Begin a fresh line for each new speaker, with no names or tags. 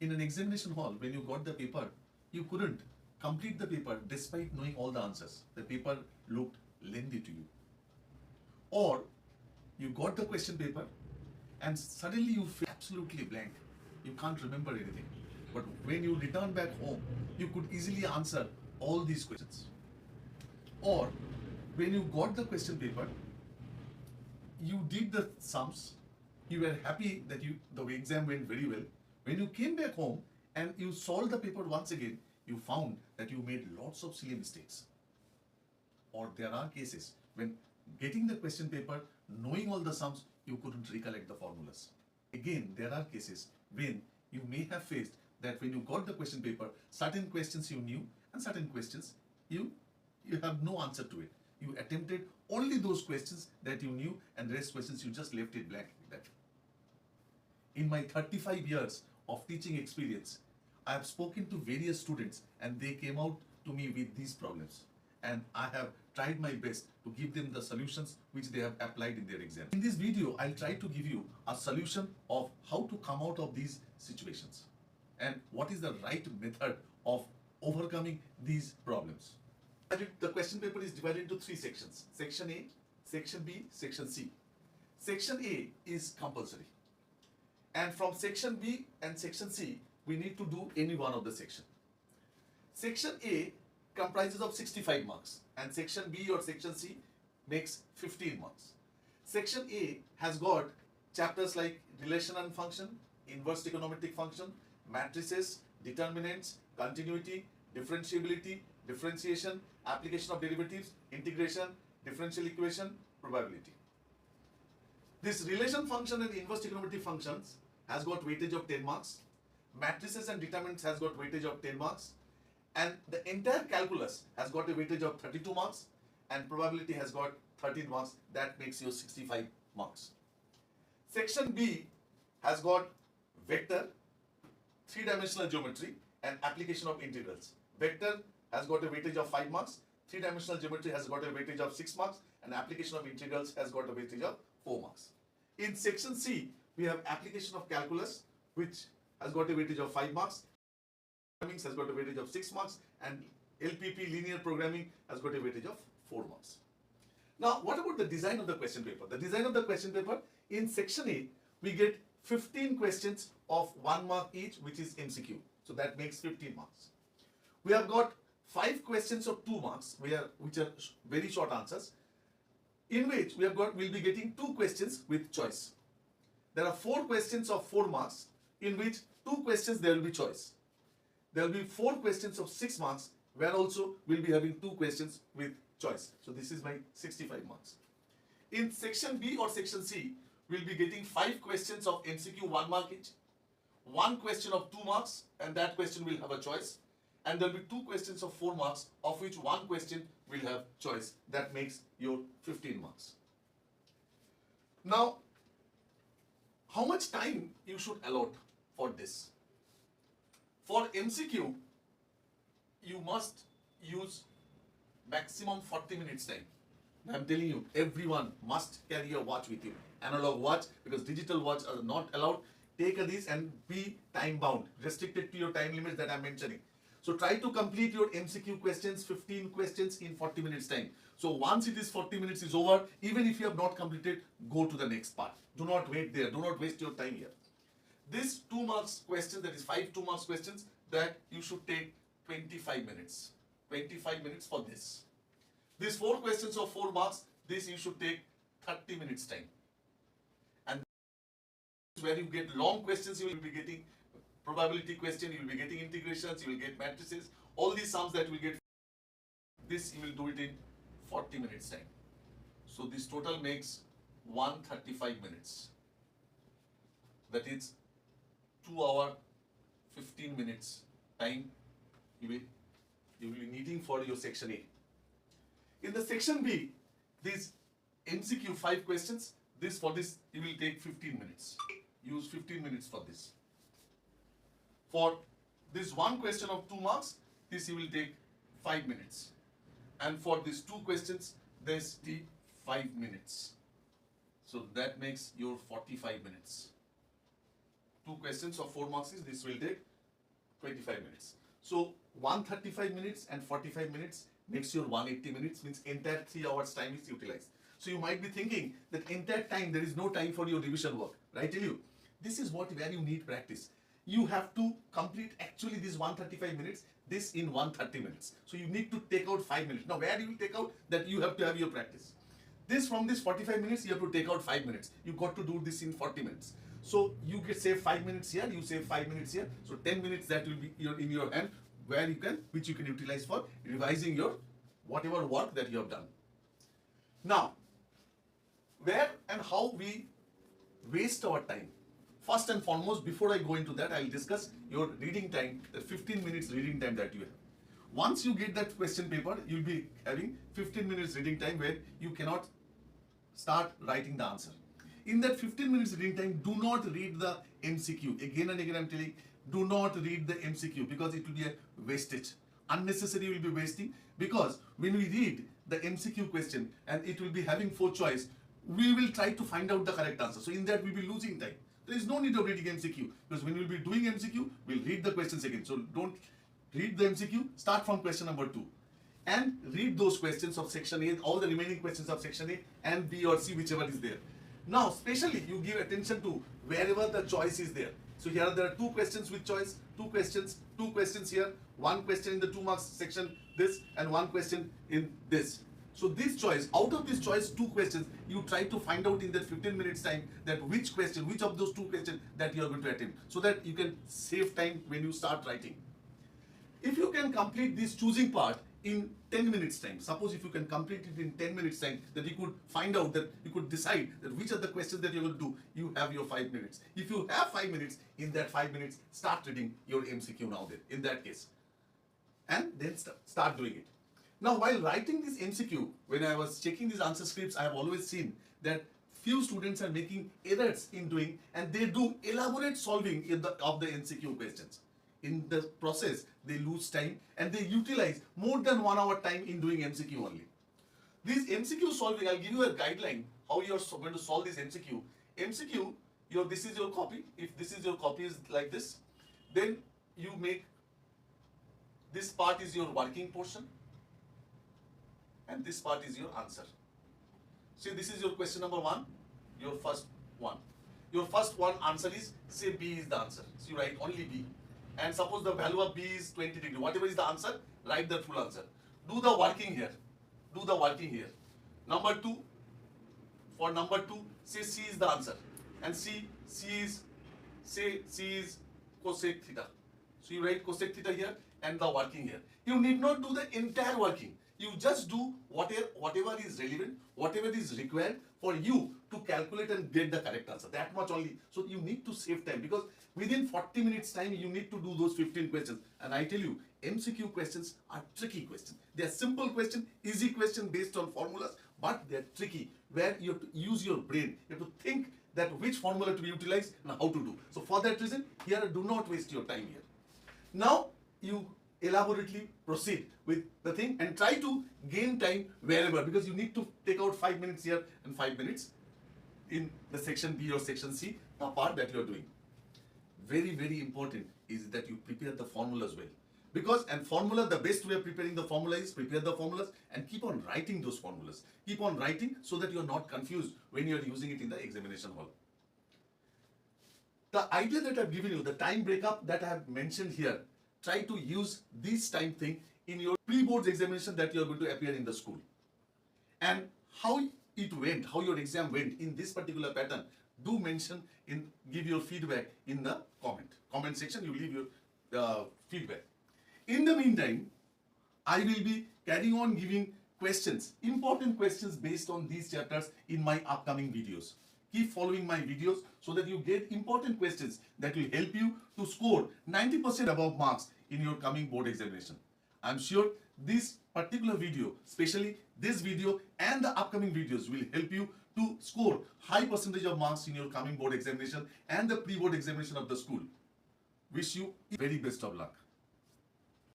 in an examination hall, when you got the paper, you couldn't complete the paper despite knowing all the answers. The paper looked lengthy to you. Or you got the question paper and suddenly you feel absolutely blank. You can't remember anything. But when you return back home, you could easily answer all these questions. Or when you got the question paper, you did the sums, you were happy that the exam went very well. When you came back home and you solved the paper once again, you found that you made lots of silly mistakes. Or there are cases when getting the question paper, knowing all the sums, you couldn't recollect the formulas. Again, there are cases when you may have faced that when you got the question paper, certain questions you knew and certain questions you have no answer to it. You attempted only those questions that you knew and the rest questions you just left it blank like that. In my 35 years of teaching experience, I have spoken to various students and they came out to me with these problems. And I have tried my best to give them the solutions which they have applied in their exam. In this video, I'll try to give you a solution of how to come out of these situations and what is the right method of overcoming these problems. The question paper is divided into three sections: Section A, Section B, Section C. Section A is compulsory. And from Section B and Section C, we need to do any one of the section. Section A comprises of 65 marks and Section B or Section C makes 15 marks. Section A has got chapters like relation and function, inverse trigonometric function, matrices, determinants, continuity, differentiability, differentiation, application of derivatives, integration, differential equation, probability. This relation function and inverse trigonometric functions has got weightage of 10 marks. Matrices and determinants has got weightage of 10 marks. And the entire calculus has got a weightage of 32 marks and probability has got 13 marks. That makes you 65 marks. Section B has got vector, three-dimensional geometry and application of integrals. Vector has got a weightage of 5 marks, three-dimensional geometry has got a weightage of 6 marks and application of integrals has got a weightage of 4 marks. In Section C, we have application of calculus which has got a weightage of 5 marks, has got a weightage of 6 marks and LPP linear programming has got a weightage of 4 marks. Now, what about the design of the question paper? The design of the question paper, in Section A, we get 15 questions of 1 mark each, which is MCQ. So that makes 15 marks. We have got 5 questions of 2 marks, which are very short answers, in which we'll be getting 2 questions with choice. There are 4 questions of 4 marks, in which 2 questions there will be choice. There will be 4 questions of 6 marks, where also we'll be having 2 questions with choice. So this is my 65 marks. In Section B or Section C, we'll be getting 5 questions of MCQ 1 mark each, 1 question of 2 marks, and that question will have a choice. And there will be 2 questions of 4 marks, of which 1 question will have choice. That makes your 15 marks. Now, how much time you should allot for this? For MCQ, you must use maximum 40 minutes time. I'm telling you, everyone must carry a watch with you. Analog watch, because digital watch are not allowed. Take this and be time bound, restricted to your time limits that I'm mentioning. So try to complete your MCQ questions, 15 questions in 40 minutes time. So once it is 40 minutes is over, even if you have not completed, go to the next part. Do not wait there. Do not waste your time here. This 2 marks question, that is 5 2 marks questions, that you should take 25 minutes. 25 minutes for this. These 4 questions of 4 marks, this you should take 30 minutes time. And where you get long questions, you will be getting probability question, you will be getting integrations, you will get matrices, all these sums that you will get. This you will do it in 40 minutes time. So this total makes 135 minutes. That is 2 hours 15 minutes time you will be needing for your Section A. In the Section B, these MCQ 5 questions, for this you will take 15 minutes. Use 15 minutes for this. For this 1 question of 2 marks, this you will take 5 minutes. And for these 2 questions, this take 5 minutes. So that makes your 45 minutes. 2 questions of 4 marks is this will take 25 minutes. So 135 minutes and 45 minutes makes your 180 minutes, means entire 3 hours time is utilized. So you might be thinking that entire time there is no time for your revision work. Right, tell you, this is where you need practice. You have to complete actually this 135 minutes, this in 130 minutes. So you need to take out 5 minutes. Now where you will take out that you have to have your practice. This from this 45 minutes you have to take out 5 minutes. You got to do this in 40 minutes. So you get save 5 minutes here, you save 5 minutes here. So 10 minutes that will be in your hand, which you can utilize for revising your whatever work that you have done. Now, where and how we waste our time. First and foremost, before I go into that, I will discuss your reading time, the 15 minutes reading time that you have. Once you get that question paper, you will be having 15 minutes reading time where you cannot start writing the answer. In that 15 minutes reading time, do not read the MCQ. Again and again I am telling, do not read the MCQ because it will be a wastage. Unnecessary you will be wasting, because when we read the MCQ question and it will be having 4 choice, we will try to find out the correct answer. So in that we will be losing time. There is no need of reading MCQ, because when we will be doing MCQ, we will read the questions again. So don't read the MCQ, start from question number 2 and read those questions of section A, all the remaining questions of section A and B or C, whichever is there. Now, especially you give attention to wherever the choice is there. So here there are 2 questions with choice, 2 questions here, 1 question in the 2 marks section this and 1 question in this. So this choice, out of this choice 2 questions, you try to find out in that 15 minutes time that which of those 2 questions that you are going to attempt, so that you can save time when you start writing. If you can complete this choosing part in 10 minutes time, suppose if you can complete it in 10 minutes time, that you could find out, that you could decide that which are the questions that you're going to do, you have your 5 minutes. If you have 5 minutes, in that 5 minutes, start reading your MCQ now then, in that case. And then start doing it. Now while writing this MCQ, when I was checking these answer scripts, I have always seen that few students are making errors in doing, and they do elaborate solving of the MCQ questions. In the process, they lose time and they utilize more than 1 hour time in doing MCQ only. This MCQ solving, I'll give you a guideline how you are going to solve this MCQ. MCQ, this is your copy. If this is your copy is like this, then you make this part is your working portion and this part is your answer. See, this is your question number 1, your first one. Your first one answer is, say B is the answer. So you write only B. And suppose the value of B is 20 degree. Whatever is the answer, write the full answer. Do the working here. Do the working here. Number 2, for number 2, say C is the answer. And C is cosec theta. So you write cosec theta here and the working here. You need not do the entire working. You just do whatever is relevant, whatever is required for you to calculate and get the correct answer. That much only. So you need to save time, because within 40 minutes time you need to do those 15 questions. And I tell you, MCQ questions are tricky questions. They are simple questions, easy questions based on formulas, but they are tricky, where you have to use your brain. You have to think that which formula to be utilized and how to do. So for that reason, here do not waste your time here. Now you elaborately proceed with the thing and try to gain time wherever, because you need to take out 5 minutes here and 5 minutes in the section B or section C, the part that you are doing. Very, very important is that you prepare the formulas well. Because, and formula, the best way of preparing the formula is prepare the formulas and keep on writing those formulas. Keep on writing so that you are not confused when you are using it in the examination hall. The idea that I have given you, the time breakup that I have mentioned here, try to use this time thing in your pre-boards examination that you are going to appear in the school. And how it went, how your exam went in this particular pattern, do mention give your feedback in the comment section. You leave your feedback. In the meantime, I will be carrying on giving questions, important questions based on these chapters in my upcoming videos. Keep following my videos so that you get important questions that will help you to score 90% above marks in your coming board examination. I'm sure this particular video, especially this video and the upcoming videos, will help you to score high percentage of marks in your coming board examination and the pre-board examination of the school. Wish you very best of luck.